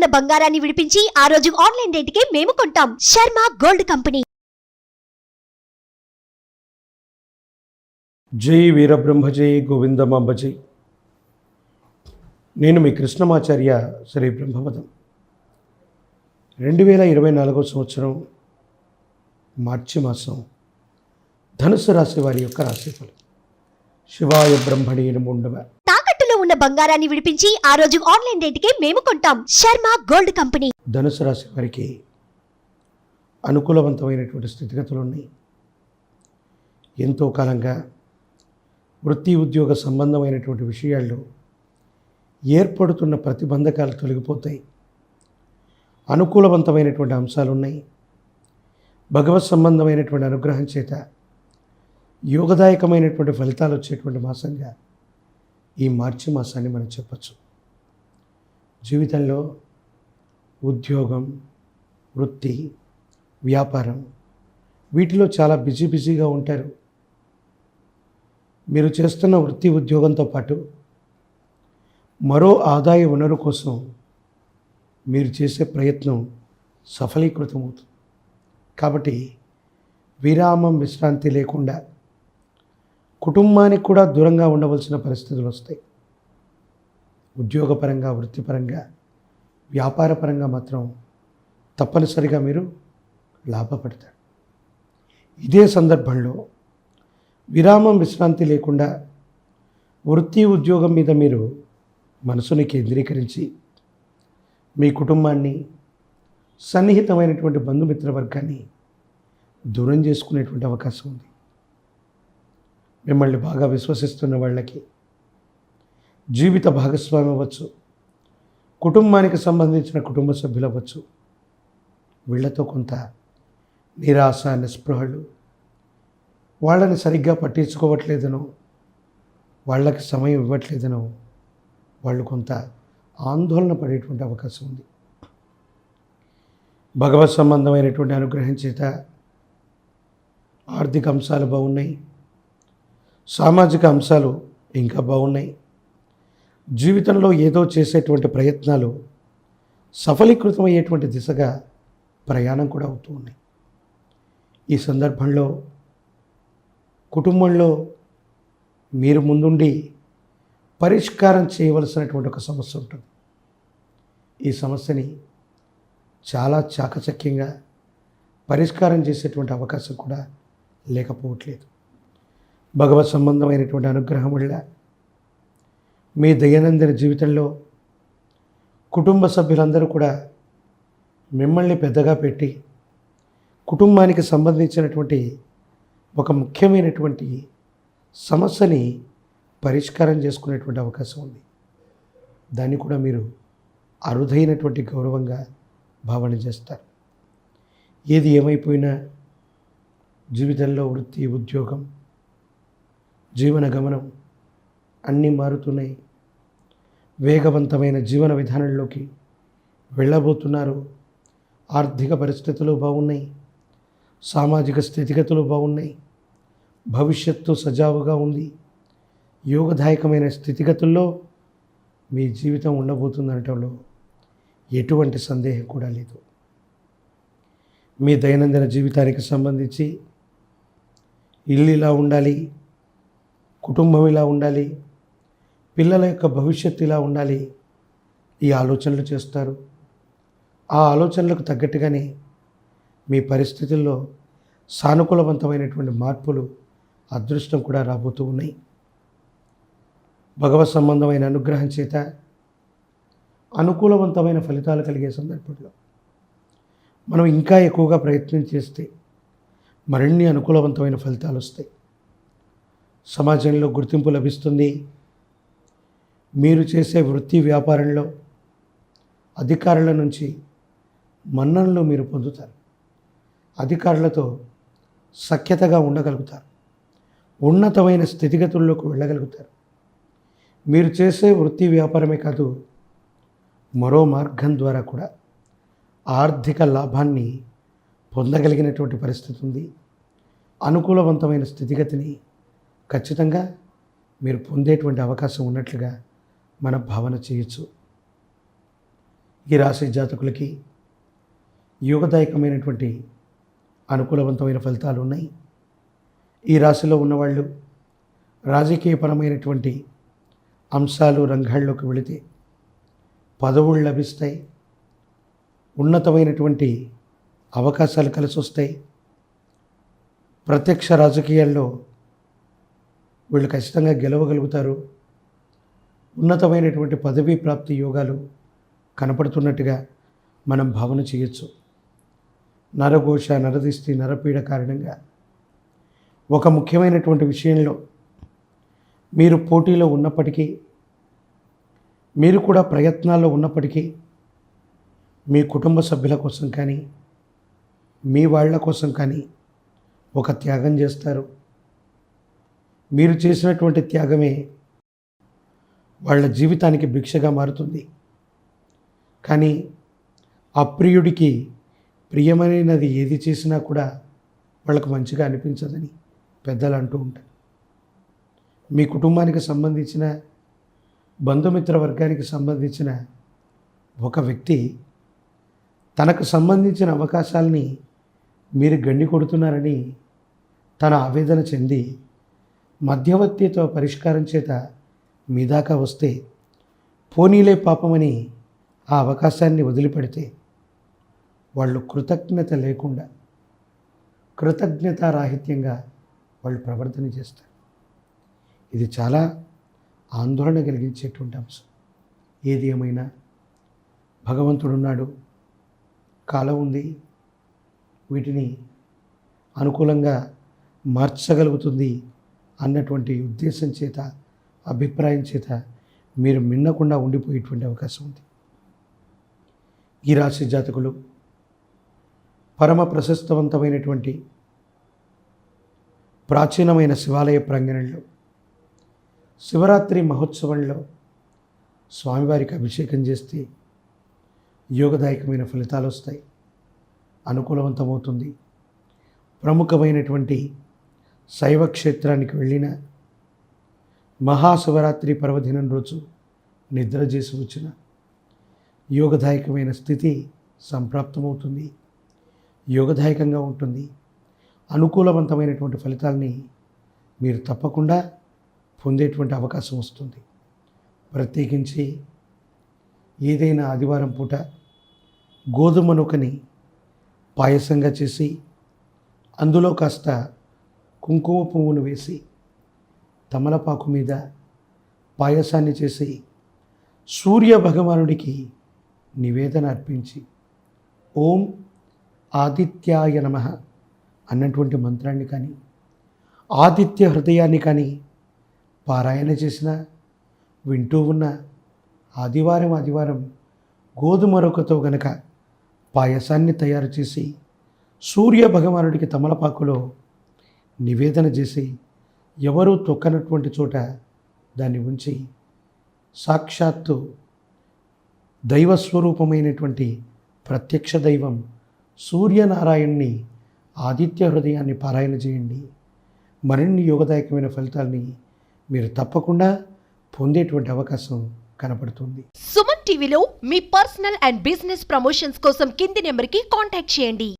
ఉన్న బంగారాన్ని విడిపించి ఆ రోజు ఆన్లైన్ రేటుకే మేము కొంటాం. Sharma gold company. జై వీరబ్రహ్మ జై గోవిందమాంబ జై. నేను మీ కృష్ణమాచార్య శ్రీ బ్రహ్మపదం. 2024 సంవత్సరం మార్చి మాసం ధనుసు రాశి వారి యొక్క రాశిఫలం. శివాయ బ్రహ్మణి నమో నమః. తాకట్టులో ఉన్న బంగారాన్ని విడిపించి ఆ రోజు ఆన్లైన్ రేటుకే మేము కొంటాం. Sharma gold company. ధనుసు రాశి వారికి అనుకూలవంతమైనటువంటి స్థితిగతులు ఉన్నాయి. ఎంతో కాలంగా వృత్తి ఉద్యోగ సంబంధమైనటువంటి విషయాల్లో ఏర్పడుతున్న ప్రతిబంధకాలు తొలగిపోతాయి. అనుకూలవంతమైనటువంటి అంశాలు ఉన్నాయి. భగవత్ సంబంధమైనటువంటి అనుగ్రహం చేత యోగదాయకమైనటువంటి ఫలితాలు వచ్చేటువంటి మాసంగా ఈ మార్చి మాసాన్ని మనం చెప్పచ్చు. జీవితంలో ఉద్యోగం, వృత్తి, వ్యాపారం వీటిలో చాలా బిజీగా ఉంటారు. మీరు చేస్తున్న వృత్తి ఉద్యోగంతో పాటు మరో ఆదాయ వనరు కోసం మీరు చేసే ప్రయత్నం సఫలీకృతమవుతుంది. కాబట్టి విరామం, విశ్రాంతి లేకుండా కుటుంబానికి కూడా దూరంగా ఉండవలసిన పరిస్థితులు వస్తాయి. ఉద్యోగపరంగా, వృత్తిపరంగా, వ్యాపారపరంగా మాత్రం తప్పనిసరిగా మీరు లాభపడతారు. ఇదే సందర్భంలో విరామం, విశ్రాంతి లేకుండా వృత్తి ఉద్యోగం మీద మీరు మనసుని కేంద్రీకరించి మీ కుటుంబాన్ని, సన్నిహితమైనటువంటి బంధుమిత్ర వర్గాన్ని దూరం చేసుకునేటువంటి అవకాశం ఉంది. మిమ్మల్ని బాగా విశ్వసిస్తున్న వాళ్ళకి జీవిత భాగస్వామి అవ్వచ్చు, కుటుంబానికి సంబంధించిన కుటుంబ సభ్యులు అవ్వచ్చు, వీళ్లతో కొంత నిరాశ, నిస్పృహలు, వాళ్ళని సరిగ్గా పట్టించుకోవట్లేదనో, వాళ్ళకి సమయం ఇవ్వట్లేదనో వాళ్ళు కొంత ఆందోళన పడేటువంటి అవకాశం ఉంది. భగవత్ సంబంధమైనటువంటి అనుగ్రహం చేత ఆర్థిక అంశాలు బాగున్నాయి. సామాజిక అంశాలు ఇంకా బాగున్నాయి. జీవితంలో ఏదో చేసేటువంటి ప్రయత్నాలు సఫలీకృతమయ్యేటువంటి దిశగా ప్రయాణం కూడా అవుతూ ఉన్నాయి. ఈ సందర్భంలో కుటుంబంలో మీరు ముందుండి పరిష్కారం చేయవలసినటువంటి ఒక సమస్య ఉంటుంది. ఈ సమస్యని చాలా చాకచక్యంగా పరిష్కారం చేసేటువంటి అవకాశం కూడా లేకపోవట్లేదు. భగవత్ సంబంధమైనటువంటి అనుగ్రహం వల్ల మీ దైనందిన జీవితంలో కుటుంబ సభ్యులందరూ కూడా మిమ్మల్ని పెద్దగా పెట్టి కుటుంబానికి సంబంధించినటువంటి ఒక ముఖ్యమైనటువంటి సమస్యని పరిష్కారం చేసుకునేటువంటి అవకాశం ఉంది. దాన్ని కూడా మీరు అరుదైనటువంటి గౌరవంగా భావన చేస్తారు. ఏది ఏమైపోయినా జీవితంలో వృత్తి, ఉద్యోగం, జీవన గమనం అన్నీ మారుతున్నాయి. వేగవంతమైన జీవన విధానంలోకి వెళ్ళబోతున్నారు. ఆర్థిక పరిస్థితులు బాగున్నాయి. సామాజిక స్థితిగతులు బాగున్నాయి. భవిష్యత్తు సజావుగా ఉంది. యోగదాయకమైన స్థితిగతుల్లో మీ జీవితం ఉండబోతుందనటంలో ఎటువంటి సందేహం కూడా లేదు. మీ దైనందిన జీవితానికి సంబంధించి ఇల్లు ఇలా ఉండాలి, కుటుంబం ఇలా ఉండాలి, పిల్లల యొక్క భవిష్యత్తు ఇలా ఉండాలి, ఈ ఆలోచనలు చేస్తారు. ఆ ఆలోచనలకు తగ్గట్టుగానే మీ పరిస్థితుల్లో సానుకూలవంతమైనటువంటి మార్పులు, అదృష్టం కూడా రాబోతూ ఉన్నాయి. భగవత్ సంబంధమైన అనుగ్రహం చేత అనుకూలవంతమైన ఫలితాలు కలిగే సందర్భంలో మనం ఇంకా ఎక్కువగా ప్రయత్నం చేస్తే మరిన్ని అనుకూలవంతమైన ఫలితాలు వస్తాయి. సమాజంలో గుర్తింపు లభిస్తుంది. మీరు చేసే వృత్తి, వ్యాపారంలో అధికారుల నుంచి మన్ననలు మీరు పొందుతారు. అధికారులతో సఖ్యతగా ఉండగలుగుతారు. ఉన్నతమైన స్థితిగతుల్లోకి వెళ్ళగలుగుతారు. మీరు చేసే వృత్తి, వ్యాపారమే కాదు, మరో మార్గం ద్వారా కూడా ఆర్థిక లాభాన్ని పొందగలిగినటువంటి పరిస్థితి ఉంది. అనుకూలవంతమైన స్థితిగతిని ఖచ్చితంగా మీరు పొందేటువంటి అవకాశం ఉన్నట్లుగా మన భావన చేయొచ్చు. ఈ రాశి జాతకులకి యోగదాయకమైనటువంటి అనుకూలవంతమైన ఫలితాలు ఉన్నాయి. ఈ రాశిలో ఉన్నవాళ్ళు రాజకీయపరమైనటువంటి అంశాలు రంగాల్లోకి వెళితే పదవులు లభిస్తాయి, ఉన్నతమైనటువంటి అవకాశాలు కలిసి వస్తాయి. ప్రత్యక్ష రాజకీయాల్లో వీళ్ళు ఖచ్చితంగా గెలవగలుగుతారు. ఉన్నతమైనటువంటి పదవీ ప్రాప్తి యోగాలు కనపడుతున్నట్టుగా మనం భావన చేయొచ్చు. నరఘోష, నరదిష్టి, నరపీడ కారణంగా ఒక ముఖ్యమైనటువంటి విషయంలో మీరు పోటీలో ఉన్నప్పటికీ, మీరు కూడా ప్రయత్నాల్లో ఉన్నప్పటికీ మీ కుటుంబ సభ్యుల కోసం కానీ మీ వాళ్ళ కోసం కానీ ఒక త్యాగం చేస్తారు. మీరు చేసినటువంటి త్యాగమే వాళ్ళ జీవితానికి భిక్షగా మారుతుంది. కానీ అప్రియుడికి ప్రియమైనది ఏది చేసినా కూడా వాళ్ళకు మంచిగా అనిపించదని పెద్దలు అంటూ ఉంటారు. మీ కుటుంబానికి సంబంధించిన బంధుమిత్ర వర్గానికి సంబంధించిన ఒక వ్యక్తి తనకు సంబంధించిన అవకాశాలని మీరు గండి కొడుతున్నారని తన ఆవేదన చెంది మధ్యవర్తితో పరిష్కారం చేత మీ దాకా వస్తే పోనీలే పాపమని ఆ అవకాశాన్ని వదిలిపెడితే వాళ్ళు కృతజ్ఞత లేకుండా కృతజ్ఞతారాహిత్యంగా వాళ్ళు ప్రవర్తన చేస్తారు. ఇది చాలా ఆందోళన కలిగించేటువంటి అంశం. ఏది ఏమైనా భగవంతుడున్నాడు, కాలం ఉంది, వీటిని అనుకూలంగా మార్చగలుగుతుంది అన్నటువంటి ఉద్దేశం చేత, అభిప్రాయం చేత మీరు మిన్నకుండా ఉండిపోయేటువంటి అవకాశం ఉంది. ఈ రాశి జాతకులు పరమ ప్రశస్తవంతమైనటువంటి ప్రాచీనమైన శివాలయ ప్రాంగణంలో శివరాత్రి మహోత్సవంలో స్వామివారికి అభిషేకం చేస్తే యోగదాయకమైన ఫలితాలు వస్తాయి, అనుకూలవంతమవుతుంది. ప్రముఖమైనటువంటి శైవ క్షేత్రానికి వెళ్ళిన మహాశివరాత్రి పర్వదినం రోజు నిద్ర చేసి వచ్చిన యోగదాయకమైన స్థితి సంప్రాప్తమవుతుంది, యోగదాయకంగా ఉంటుంది. అనుకూలవంతమైనటువంటి ఫలితాల్ని మీరు తప్పకుండా పొందేటువంటి అవకాశం వస్తుంది. ప్రత్యేకించి ఏదైనా ఆదివారం పూట గోధుమ నూకని పాయసంగా చేసి అందులో కాస్త కుంకుమ పువ్వును వేసి తమలపాకు మీద పాయసాన్ని చేసి సూర్య భగవానుడికి నివేదన అర్పించి ఓం ఆదిత్యాయ నమః అన్నటువంటి మంత్రాన్ని కానీ ఆదిత్య హృదయాన్ని కానీ పారాయణ చేసిన వింటూ ఉన్న ఆదివారం గోధుమ రొక్కతో గనక పాయసాన్ని తయారు చేసి సూర్య భగవానుడికి తమలపాకులో నివేదన చేసి ఎవరూ తొక్కనటువంటి చోట దాన్ని ఉంచి సాక్షాత్తు దైవస్వరూపమైనటువంటి ప్రత్యక్ష దైవం సూర్యనారాయణ్ణి ఆదిత్య హృదయాన్ని పారాయణ చేయండి. మరిన్ని యోగదాయకమైన ఫలితాల్ని మీరు తప్పకుండా పొందేటువంటి అవకాశం కనపడుతుంది. సుమన్ టీవీలో మీ పర్సనల్ అండ్ బిజినెస్ ప్రమోషన్స్ కోసం కింది నెంబర్కి కాంటాక్ట్ చేయండి.